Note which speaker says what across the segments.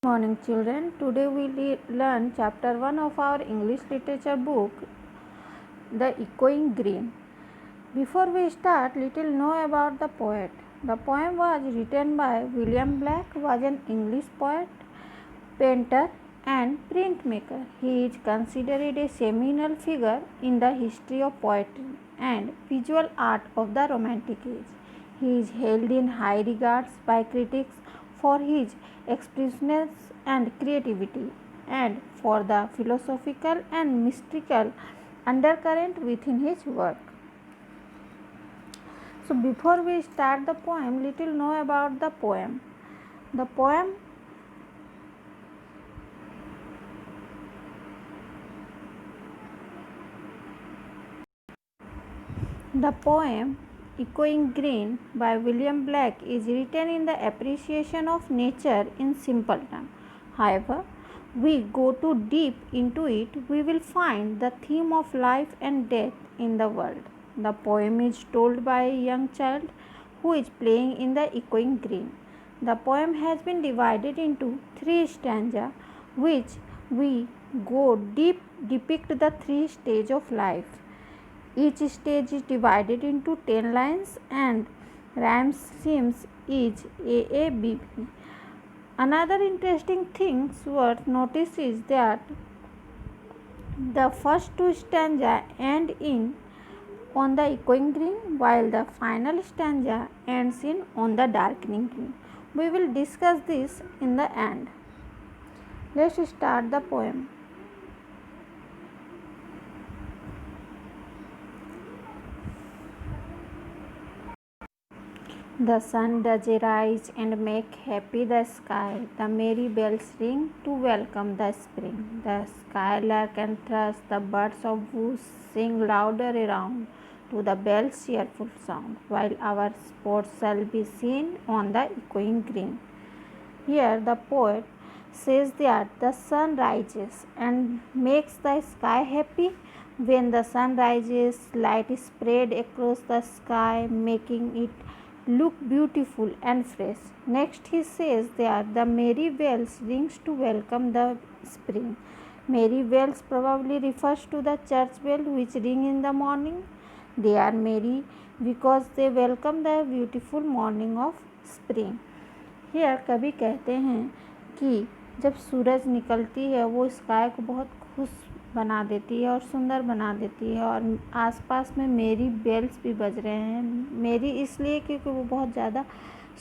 Speaker 1: Morning children, today we learn chapter 1 of our English literature book, The Echoing Green. Before we start, little know about the poet. The poem was written by William Blake, was an English poet, painter and printmaker. He is considered a seminal figure in the history of poetry and visual art of the Romantic age. He is held in high regards by critics for his expressiveness and creativity and for the philosophical and mystical undercurrent within his work. So before we start the poem, little know about the poem. The poem Echoing Green by William Blake is written in the appreciation of nature in simple terms. However, we go too deep into it, we will find the theme of life and death in the world. The poem is told by a young child who is playing in the echoing green. The poem has been divided into 3 stanzas, which we go deep depict the 3 stages of life. Each stage is divided into 10 lines and rhyme schemes is AABB. Another interesting thing worth notice is that the first 2 stanzas end on the echoing green while the final stanza ends on the darkening green. We will discuss this in the end. Let's start the poem. The sun does rise and make happy the sky. The merry bells ring to welcome the spring. The skylark and thrush, the birds of bush sing louder around to the bells' cheerful sound, while our sports shall be seen on the echoing green. Here the poet says that the sun rises and makes the sky happy. When the sun rises, light is spread across the sky, making it look beautiful and fresh. Next he says that the merry bells rings to welcome the spring. Merry bells probably refers to the church bell which ring in the morning. They are merry because they welcome the beautiful morning of spring. Here कवि कहते हैं कि जब सूरज निकलती है वो sky को बहुत खुश बना देती है और सुंदर बना देती है और आसपास में मेरी बेल्स भी बज रहे हैं। मेरी इसलिए क्योंकि वो बहुत ज़्यादा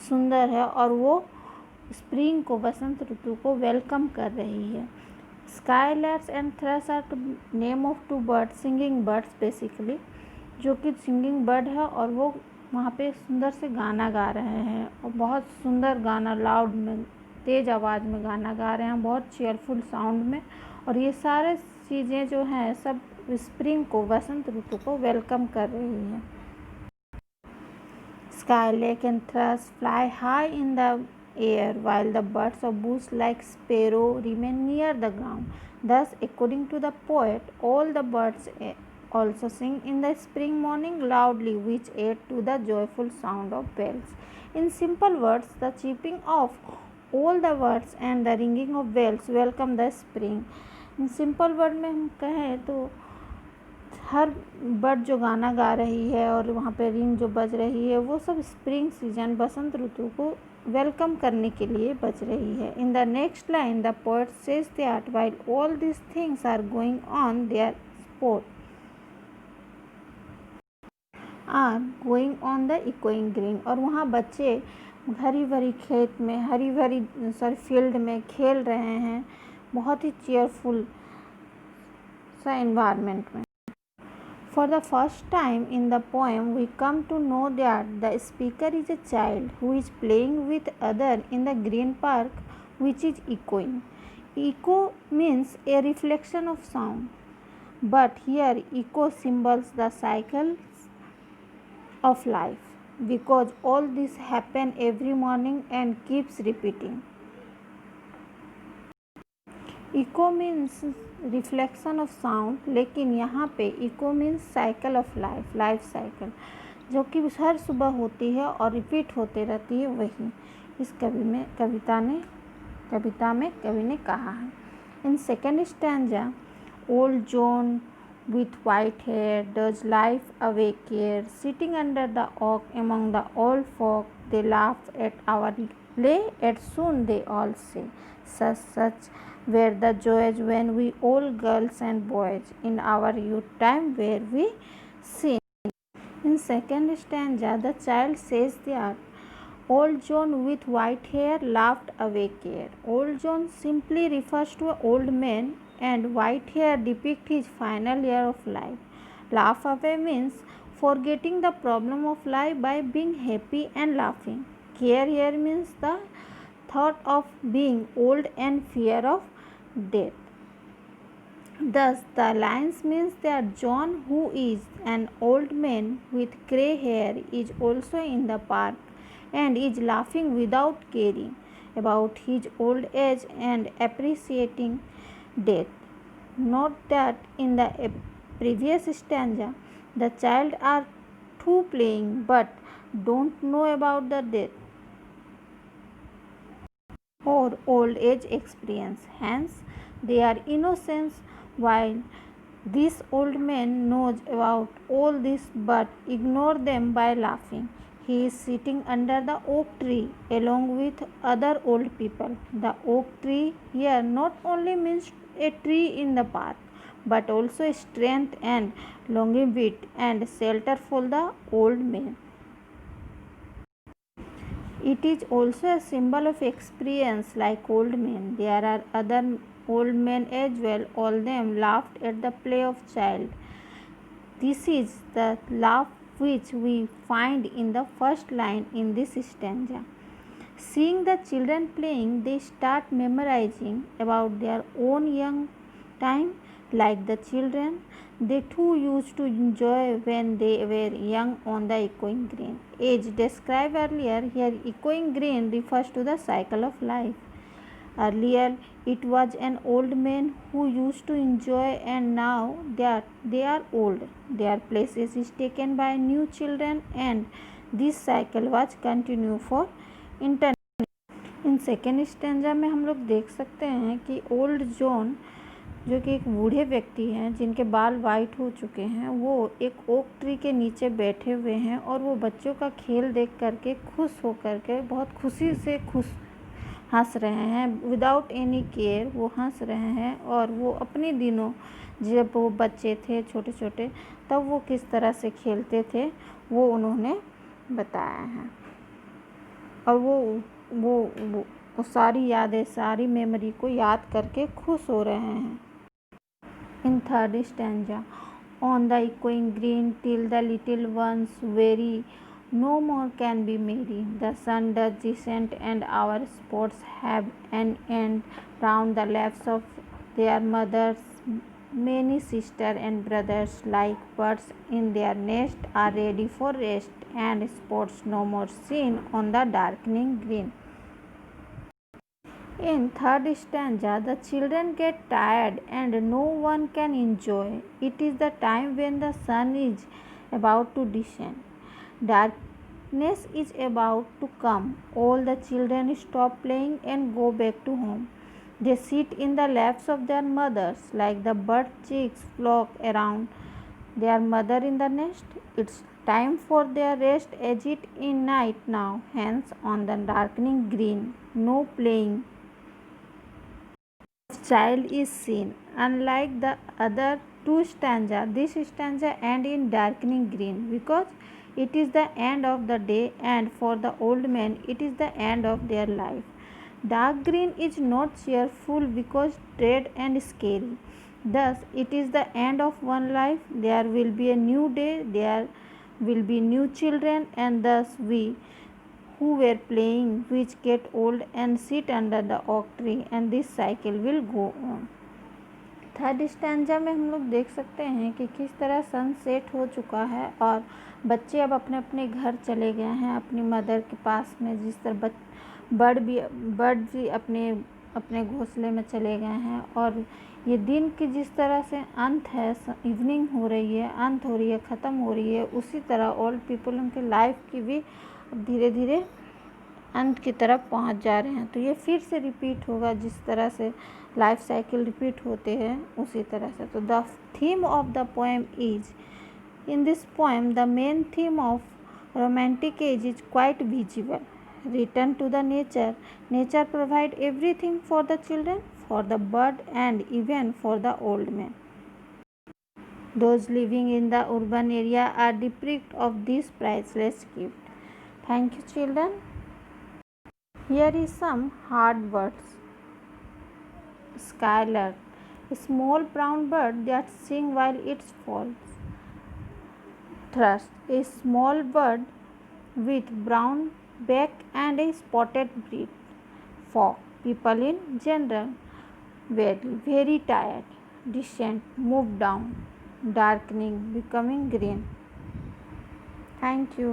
Speaker 1: सुंदर है और वो स्प्रिंग को, वसंत ऋतु को वेलकम कर रही है। Skylarks and thrush are name of 2 birds, singing birds basically, जो कि सिंगिंग बर्ड है और वो वहाँ पे सुंदर से गाना गा रहे हैं और बहुत सुंदर गाना, लाउड में, तेज़ आवाज़ में गाना गा रहे हैं, बहुत चीयरफुल साउंड में। और ये सारे चीज़ें जो हैं सब स्प्रिंग को, वसंत ऋतु को वेलकम कर रही हैं। Skylark and thrush fly high in the air while the birds of bush like sparrow remain near the ground. Thus, according to the poet, all the birds also sing in the spring morning loudly, which add to the joyful sound of bells. In simple words, the chirping of all the birds and the ringing of bells welcome the spring. In simple word में हम कहें तो हर bird जो गाना गा रही है और वहाँ पे रिंग जो बज रही है वो सब स्प्रिंग सीजन, बसंत ऋतु को वेलकम करने के लिए बज रही है। In the next line the poet says that while all this things are going on there the echoing green, और वहाँ बच्चे हरी भरी खेत में, हरी भरी फील्ड में खेल रहे हैं, बहुत ही चीयरफुल सा एनवायरनमेंट में। For the first time in the poem, we come to know that the speaker is a child who is playing with other in the green park, which is echoing. Echo means a reflection of sound, but here echo symbols the cycles of life, because all this happen every morning and keeps repeating. Echo means reflection of sound, लेकिन यहाँ पे echo means cycle of life cycle, जो कि हर सुबह होती है और repeat होते रहती है, वही इस कविता ने कविता में कवि ने कहा है। In second stanza, old John with white hair does life away care, sitting under the oak among the old folk, they laugh at our lay, and soon they all say, such were the joys when we all girls and boys in our youth time were we seen. In second stanza, the child says that old John with white hair laughed away care. Old John simply refers to an old man, and white hair depicts his final year of life. Laugh away means forgetting the problem of life by being happy and laughing. Care here means the thought of being old and fear of death. Thus, the lines means that John, who is an old man with grey hair, is also in the park and is laughing without caring about his old age and appreciating death. Note that in the previous stanza, the child are two playing but don't know about the death or old age experience. Hence, they are innocent, while this old man knows about all this but ignore them by laughing. He is sitting under the oak tree along with other old people. The oak tree here not only means a tree in the park but also strength and longevity and shelter for the old man. It is also a symbol of experience like old men. There are other old men as well. All them laughed at the play of child. This is the laugh which we find in the first line in this stanza. Seeing the children playing, they start memorizing about their own young time. Like the children, they too used to enjoy when they were young on the echoing green. As described earlier, here echoing green refers to the cycle of life. Earlier, it was an old man who used to enjoy, and now that they are old, their places is taken by new children, and this cycle was continued for eternity. In second stanza में हम लोग देख सकते हैं कि old John, जो कि एक बूढ़े व्यक्ति हैं जिनके बाल वाइट हो चुके हैं, वो एक ओक ट्री के नीचे बैठे हुए हैं और वो बच्चों का खेल देख करके खुश हो करके बहुत खुशी से हंस रहे हैं। विदाउट एनी केयर वो हंस रहे हैं और वो अपने दिनों जब वो बच्चे थे छोटे छोटे तब वो किस तरह से खेलते थे वो उन्होंने बताया है और वो सारी यादें, सारी मेमोरी को याद करके खुश हो रहे हैं। In third stanza, on the echoing green till the little ones very no more can be merry. The sun does descend and our sports have an end. Round the laps of their mothers, many sisters and brothers, like birds in their nest, are ready for rest, and sports no more seen on the darkening green. In third stanza, the children get tired and no one can enjoy. It is the time when the sun is about to descend. Darkness is about to come. All the children stop playing and go back to home. They sit in the laps of their mothers like the bird chicks flock around their mother in the nest. It's time for their rest as it is night now. Hence, on the darkening green, no playing of child is seen. Unlike the other two stanzas, this stanza ends in darkening green because it is the end of the day, and for the old men it is the end of their life. Dark green is not cheerful because dread and scary. Thus, it is the end of one life. There will be a new day, there will be new children, and thus we who were playing which get old and sit under the oak tree, and this cycle will go on. Third stanza में हम लोग देख सकते हैं कि किस तरह sunset हो चुका है और बच्चे अब अपने अपने घर चले गए हैं अपनी मदर के पास में। जिस तरह बर्ड भी अपने अपने घोंसले में चले गए हैं और ये दिन की जिस तरह से अंत है, इवनिंग हो रही है, अंत हो रही है, ख़त्म हो रही है, उसी तरह ओल्ड पीपल उनके लाइफ की भी अब धीरे धीरे अंत की तरफ पहुंच जा रहे हैं। तो ये फिर से रिपीट होगा, जिस तरह से लाइफ साइकिल रिपीट होते हैं उसी तरह से। तो the theme of the poem is, in this poem the main theme of romantic age is quite visible. Return to the nature, nature provide everything for the children, for the bird, and even for the old man. Those living in the urban area are deprived of this priceless gift. Thank you, children. Here is some hard words. Skylark, a small brown bird that sings while it falls. Thrush, a small bird with brown back and a spotted breast. Fog, people in general. Very, very tired. Descent, move down. Darkening, becoming green. Thank you.